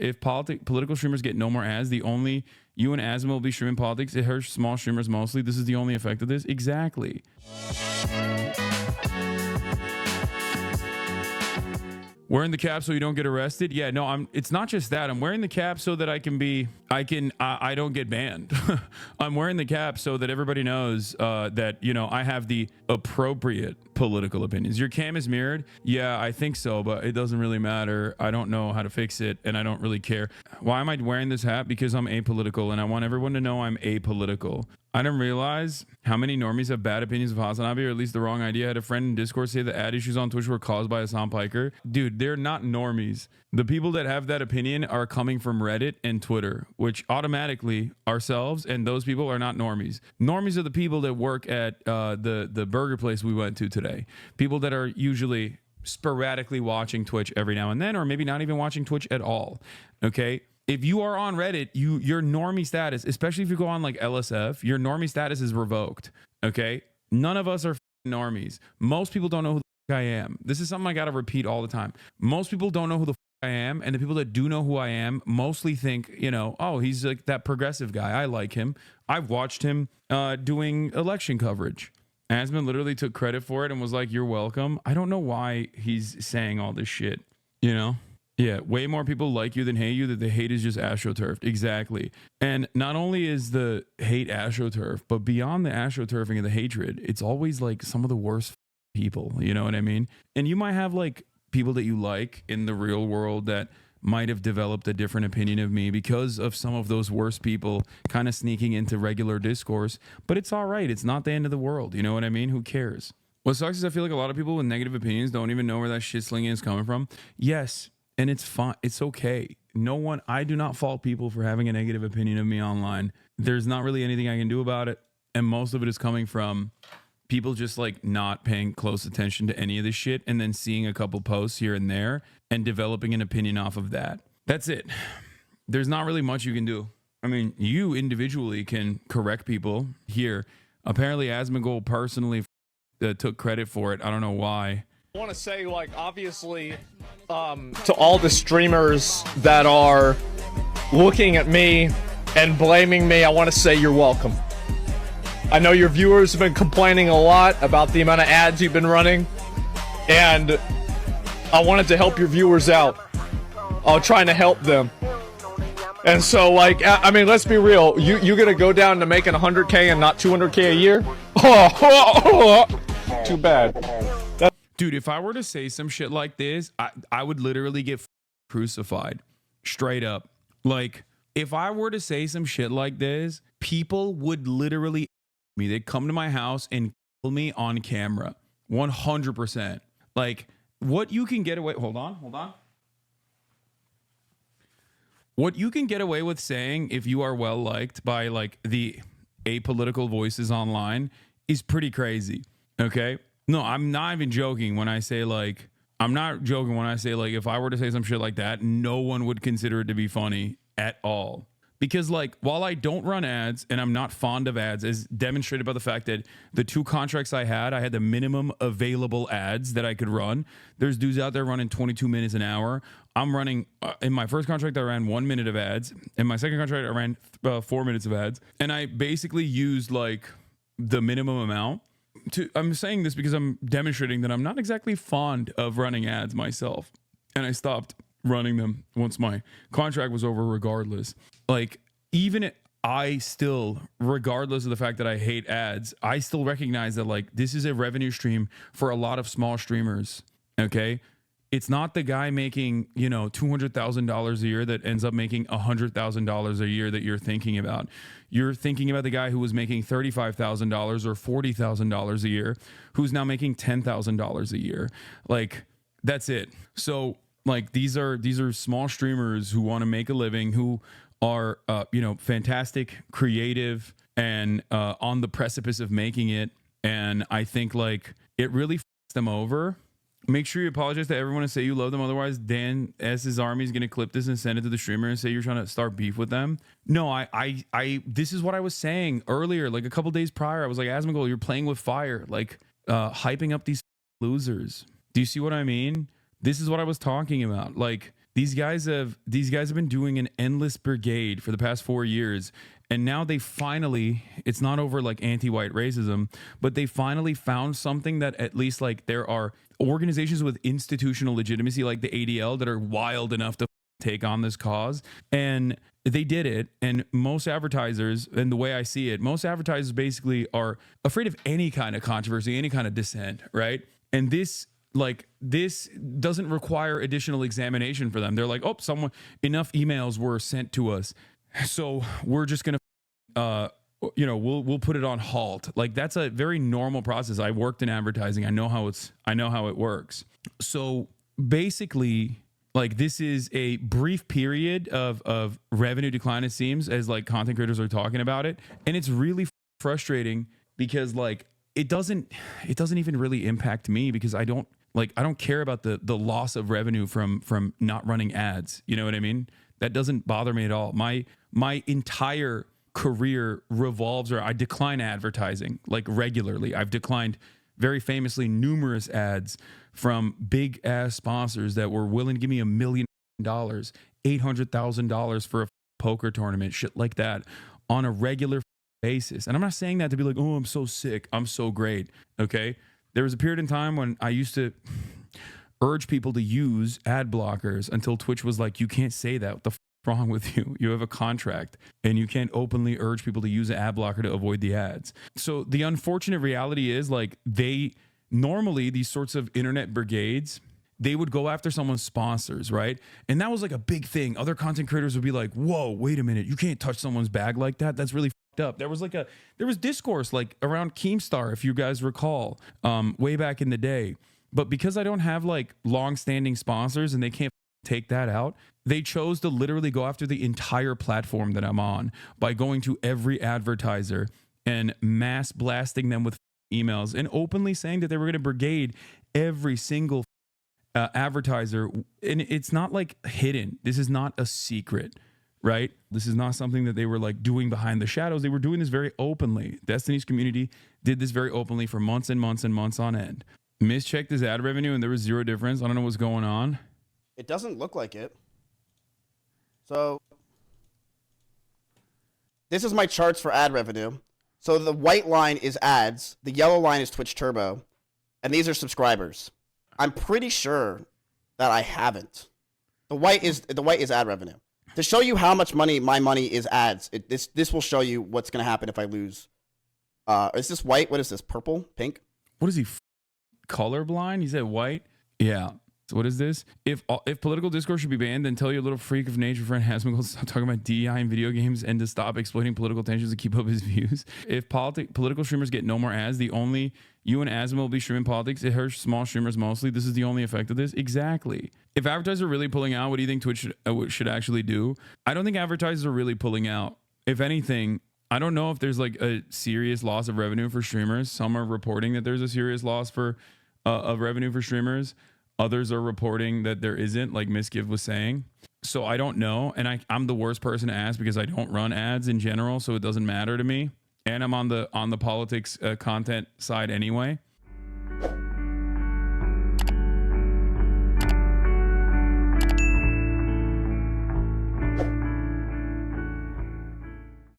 if political streamers get no more ads, the only you and Asma will be streaming politics. It hurts small streamers mostly. This is the only effect of this. Exactly. Wearing the cap so you don't get arrested. Yeah, no, it's not just that. I'm wearing the cap so that I don't get banned. I'm wearing the cap so that everybody knows that, you know, I have the appropriate political opinions. Your cam is mirrored. Yeah, I think so, but it doesn't really matter. I don't know how to fix it and I don't really care. Why am I wearing this hat? Because I'm apolitical and I want everyone to know I'm apolitical. I didn't realize how many normies have bad opinions of HasanAbi, or at least the wrong idea. I had a friend in Discord say the ad issues on Twitch were caused by Hasan Piker. Dude, they're not normies. The people that have that opinion are coming from Reddit and Twitter, which automatically ourselves and those people are not normies. Normies are the people that work at the burger place we went to today. People that are usually sporadically watching Twitch every now and then, or maybe not even watching Twitch at all. Okay. If you are on Reddit, your normie status, especially if you go on like LSF, your normie status is revoked. Okay. None of us are normies. Most people don't know who the I am. This is something I got to repeat all the time. Most people don't know who the I am. And the people that do know who I am mostly think, you know, oh, he's like that progressive guy. I like him. I've watched him doing election coverage. Asman literally took credit for it and was like, you're welcome. I don't know why he's saying all this shit, you know? Yeah, way more people like you than hate you. That the hate is just astroturfed. Exactly. And not only is the hate astroturf, but beyond the astroturfing and the hatred, it's always like some of the worst people. You know what I mean? And you might have like people that you like in the real world that might have developed a different opinion of me because of some of those worst people kind of sneaking into regular discourse. But it's all right. It's not the end of the world. You know what I mean? Who cares? What sucks is I feel like a lot of people with negative opinions don't even know where that shit slinging is coming from. Yes. And it's fine. It's okay. I do not fault people for having a negative opinion of me online. There's not really anything I can do about it. And most of it is coming from people just like not paying close attention to any of this shit and then seeing a couple posts here and there and developing an opinion off of that. That's it. There's not really much you can do. I mean, you individually can correct people here. Apparently, Asmongold personally took credit for it. I don't know why. I want to say, like, obviously, to all the streamers that are looking at me and blaming me, I want to say you're welcome. I know your viewers have been complaining a lot about the amount of ads you've been running, and I wanted to help your viewers out. I'm trying to help them. And so, like, I mean, let's be real. You gonna go down to making 100K and not 200K a year? Too bad. Dude, if I were to say some shit like this, I would literally get crucified. Straight up. Like, if I were to say some shit like this, people would literally me. They'd come to my house and kill me on camera. 100%. Like, what you can get away... Hold on. What you can get away with saying if you are well liked by, like, the apolitical voices online is pretty crazy. Okay? No, I'm not even joking when I say, like, if I were to say some shit like that, no one would consider it to be funny at all. Because, like, while I don't run ads and I'm not fond of ads, as demonstrated by the fact that the 2 contracts I had the minimum available ads that I could run. There's dudes out there running 22 minutes an hour. I'm running, in my first contract, I ran 1 minute of ads. In my second contract, I ran 4 minutes of ads. And I basically used, like, the minimum amount. I'm saying this because I'm demonstrating that I'm not exactly fond of running ads myself. And I stopped running them once my contract was over regardless. Like, I still, regardless of the fact that I hate ads, I still recognize that, like, this is a revenue stream for a lot of small streamers. Okay. It's not the guy making, you know, $200,000 a year that ends up making $100,000 a year that you're thinking about. You're thinking about the guy who was making $35,000 or $40,000 a year, who's now making $10,000 a year. Like, that's it. So, like, these are small streamers who want to make a living, who are, you know, fantastic, creative, and on the precipice of making it. And I think, like, it really f***s them over. Make sure you apologize to everyone and say you love them. Otherwise, Dan S.'s army is going to clip this and send it to the streamer and say you're trying to start beef with them. No, this is what I was saying earlier, like a couple days prior. I was like, Asmongold, you're playing with fire, like hyping up these losers. Do you see what I mean? This is what I was talking about. Like, these guys have been doing an endless brigade for the past 4 years. And now they finally, it's not over like anti-white racism, but they finally found something that at least like there are organizations with institutional legitimacy like the ADL that are wild enough to take on this cause. And they did it. And most advertisers, and the way I see it, most advertisers basically are afraid of any kind of controversy, any kind of dissent, right? And this doesn't require additional examination for them. They're like, oh, enough emails were sent to us, so we're just gonna we'll put it on halt. Like, that's a very normal process. I worked in advertising. I know how it works. So basically, like, this is a brief period of revenue decline, it seems, as like content creators are talking about it. And it's really frustrating because like it doesn't even really impact me, because I don't care about the loss of revenue from not running ads. You know what I mean? That doesn't bother me at all. My entire career revolves around, I decline advertising like regularly. I've declined very famously numerous ads from big ass sponsors that were willing to give me $1 million, $800,000 for a poker tournament, shit like that, on a regular basis. And I'm not saying that to be like, oh, I'm so sick, I'm so great. Okay. There was a period in time when I used to urge people to use ad blockers until Twitch was like, you can't say that. What the f wrong with you? You have a contract and you can't openly urge people to use an ad blocker to avoid the ads. So the unfortunate reality is, like, normally these sorts of internet brigades, they would go after someone's sponsors, right? And that was like a big thing. Other content creators would be like, whoa, wait a minute, you can't touch someone's bag like that. That's really fucked up. There was discourse like around Keemstar, if you guys recall, way back in the day. But because I don't have like long-standing sponsors and they can't take that out, they chose to literally go after the entire platform that I'm on by going to every advertiser and mass blasting them with emails and openly saying that they were going to brigade every single advertiser. And it's not like hidden. This is not a secret, right? This is not something that they were like doing behind the shadows. They were doing this very openly. Destiny's community did this very openly for months and months and months on end. Mischecked his ad revenue and there was zero difference. I don't know what's going on. It doesn't look like it. So this is my charts for ad revenue. So the white line is ads, the yellow line is Twitch Turbo, and these are subscribers. I'm pretty sure that I haven't. The white is ad revenue. To show you how much money my money is ads, this will show you what's going to happen if I lose. Is this white? What is this? Purple? Pink? What is he? Colorblind? He said white? Yeah. So what is this? If political discourse should be banned, then tell your little freak of nature friend Asmongold to stop talking about DEI in video games and to stop exploiting political tensions to keep up his views. If political streamers get no more ads, you and Asmongold will be streaming politics. It hurts small streamers mostly. This is the only effect of this. Exactly. If advertisers are really pulling out, what do you think Twitch should actually do? I don't think advertisers are really pulling out. If anything, I don't know if there's like a serious loss of revenue for streamers. Some are reporting that there's a serious loss of revenue for streamers. Others are reporting that there isn't, like Miskiv was saying. So I don't know. And I'm the worst person to ask because I don't run ads in general. So it doesn't matter to me. And I'm on the politics content side anyway.